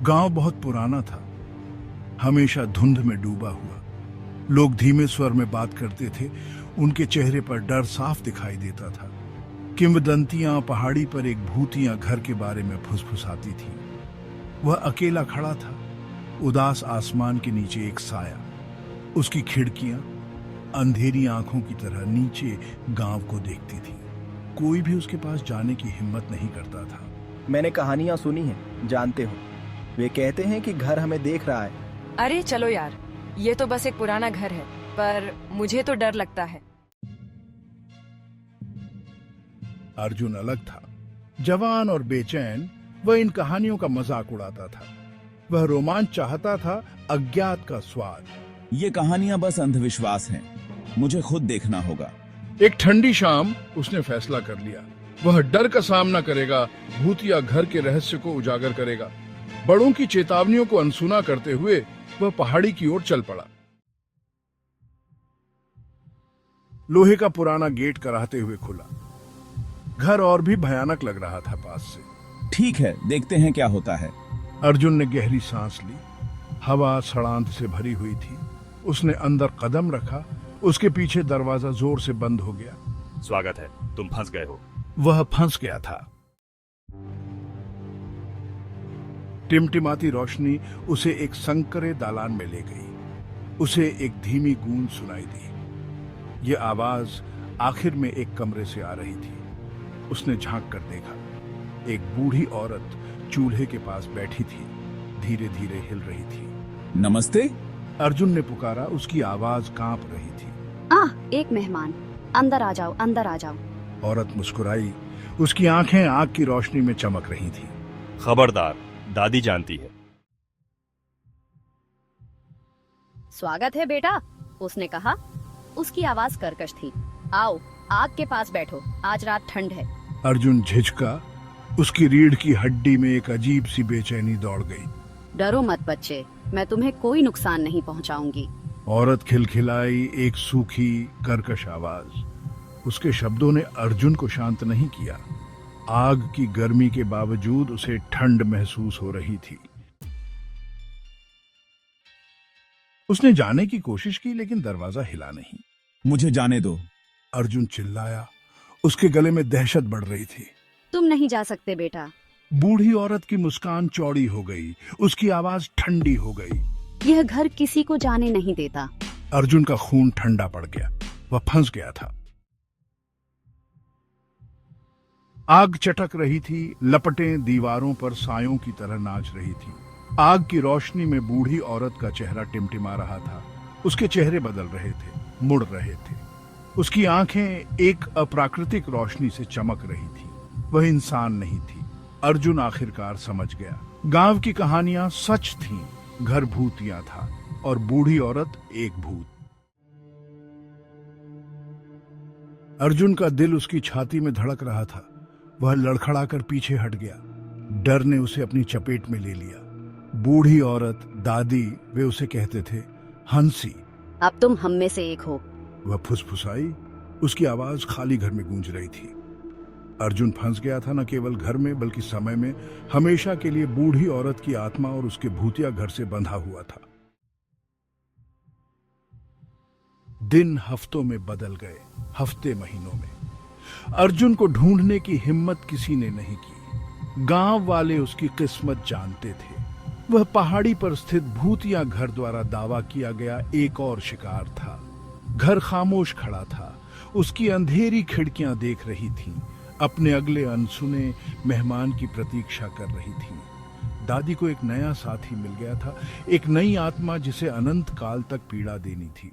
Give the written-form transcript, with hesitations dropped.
गांव बहुत पुराना था, हमेशा धुंध में डूबा हुआ। लोग धीमे स्वर में बात करते थे, उनके चेहरे पर डर साफ दिखाई देता था। किंवदंतियां पहाड़ी पर एक भूतिया घर के बारे में फुसफुसाती थी। वह अकेला खड़ा था, उदास आसमान के नीचे एक साया। उसकी खिड़कियां अंधेरी आंखों की तरह नीचे गांव को देखती थी। कोई भी उसके पास जाने की हिम्मत नहीं करता था। मैंने कहानियां सुनी हैं, जानते हो, वे कहते हैं कि घर हमें देख रहा है। अरे चलो यार, ये तो बस एक पुराना घर है, पर मुझे तो डर लगता है। अर्जुन अलग था, जवान और बेचैन। वह इन कहानियों का मजाक उड़ाता था। वह रोमांच चाहता था, अज्ञात का स्वाद। ये कहानियां बस अंधविश्वास हैं, मुझे खुद देखना होगा। एक ठंडी शाम उसने फैसला कर लिया, वह डर का सामना करेगा, भूतिया घर के रहस्य को उजागर करेगा। बड़ों की चेतावनियों को अनसुना करते हुए वह पहाड़ी की ओर चल पड़ा। लोहे का पुराना गेट कराहते हुए खुला। घर और भी भयानक लग रहा था पास से। ठीक है, देखते हैं क्या होता है। अर्जुन ने गहरी सांस ली। हवा सड़ांत से भरी हुई थी। उसने अंदर कदम रखा। उसके पीछे दरवाजा जोर से बंद हो गया। स्वागत है, तुम फंस गए हो। वह फंस गया था। टिमटिमाती रोशनी उसे एक संकरे दालान में ले गई। उसे एक धीमी गूंज सुनाई दी। यह आवाज आखिर में एक कमरे से आ रही थी। उसने झांक कर देखा। एक बूढ़ी औरत चूल्हे के पास बैठी थी, धीरे धीरे हिल रही थी। नमस्ते। अर्जुन ने पुकारा। उसकी आवाज कांप रही थी। एक मेहमान, अंदर आ जाओ, अंदर आ जाओ। औरत मुस्कुराई। उसकी आंखें आग की रोशनी में चमक रही थी। खबरदार, दादी जानती है। स्वागत है बेटा, उसने कहा। उसकी आवाज कर्कश थी। आओ, आग के पास बैठो, आज रात ठंड है। अर्जुन झिझका। उसकी रीढ़ की हड्डी में एक अजीब सी बेचैनी दौड़ गई। डरो मत बच्चे, मैं तुम्हें कोई नुकसान नहीं पहुंचाऊंगी। औरत खिलखिलाई, एक सूखी कर्कश आवाज। उसके शब्दों ने अर्जुन को शांत नहीं किया। आग की गर्मी के बावजूद उसे ठंड महसूस हो रही थी। उसने जाने की कोशिश की, लेकिन दरवाजा हिला नहीं। मुझे जाने दो। अर्जुन चिल्लाया। उसके गले में दहशत बढ़ रही थी। तुम नहीं जा सकते बेटा। बूढ़ी औरत की मुस्कान चौड़ी हो गई। उसकी आवाज ठंडी हो गई। यह घर किसी को जाने नहीं देता। अर्जुन का खून ठंडा पड़ गया। वह फंस गया था। आग चटक रही थी। लपटें दीवारों पर सायों की तरह नाच रही थी। आग की रोशनी में बूढ़ी औरत का चेहरा टिमटिमा रहा था। उसके चेहरे बदल रहे थे, मुड़ रहे थे। उसकी आंखें एक अप्राकृतिक रोशनी से चमक रही थी। वह इंसान नहीं थी। अर्जुन आखिरकार समझ गया, गांव की कहानियां सच थीं। घर भूतिया था और बूढ़ी औरत एक भूत। अर्जुन का दिल उसकी छाती में धड़क रहा था। वह लड़खड़ाकर पीछे हट गया। डर ने उसे अपनी चपेट में ले लिया। बूढ़ी औरत, दादी, वे उसे कहते थे, हंसी, अब तुम हम में से एक हो। वह फुसफुसाई। उसकी आवाज खाली घर में गूंज रही थी। अर्जुन फंस गया था, न केवल घर में बल्कि समय में। हमेशा के लिए बूढ़ी औरत की आत्मा और उसके भूतिया घर से बंधा हुआ था। दिन हफ्तों में बदल गए, हफ्ते महीनों में। अर्जुन को ढूंढने की हिम्मत किसी ने नहीं की। गांव वाले उसकी किस्मत जानते थे। वह पहाड़ी पर स्थित भूतिया घर द्वारा दावा किया गया एक और शिकार था। घर खामोश खड़ा था। उसकी अंधेरी खिड़कियां देख रही थीं। अपने अगले अनसुने मेहमान की प्रतीक्षा कर रही थीं। दादी को एक नया साथी मिल गया था, एक नई आत्मा जिसे अनंत काल तक पीड़ा देनी थी।